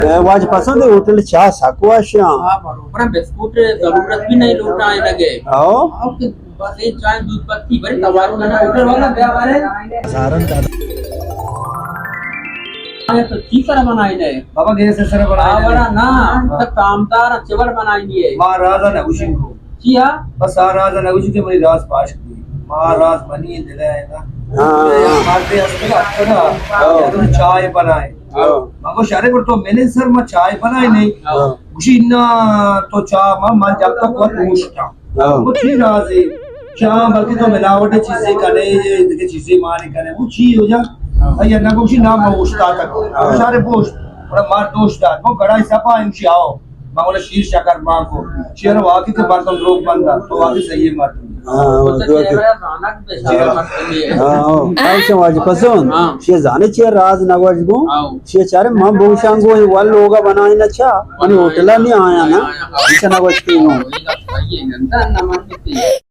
was पसंद है hotel चाह साकुआशा हाँ बरोबर बिस्कुट जरूरत भी नहीं लूटना है लगे आओ ओके बस एक चाय दूध पत्ती बड़ी तवारू ना होटल वाला गया हमारे सारन का ये तो चीकर बनाई ने बाबा गैस से सर बना आवरा ना तो कामदार चिवड़ बनाई है महाराजा नगुशी को जी हाँ बस राजा नगुशी के मेरी राज पाश की महाराज बनी दिलाए ना हाँ मारते हंसते अच्छा तो चाय बनाए मगर शारे पर तो मैंने सर मैं चाय बनाई नहीं गुशी ना तो चाय मैं जब तक वो पूछता वो ठीक राज है चाय बल्कि तो मिलावट चीजें करे ये चीजें मारे करे वो चीज हो जा भैया ना गुशी ना मैं उस्ता तक शारे पोस्ट और मार दोस्त वो गड़ा सपा इनशी आओ मांगोले शीर शकर मां को शेर वाकी के बर्तन लोग बंदा तो वाकी सही है मर्द ऐसे वाज पसंद शे जाने चे राज नगवाज गो शे चारे मां बहुशांगो वाल लोगा बनाई ना चा अनि होटला नहीं आया ना ऐसा नगवाज की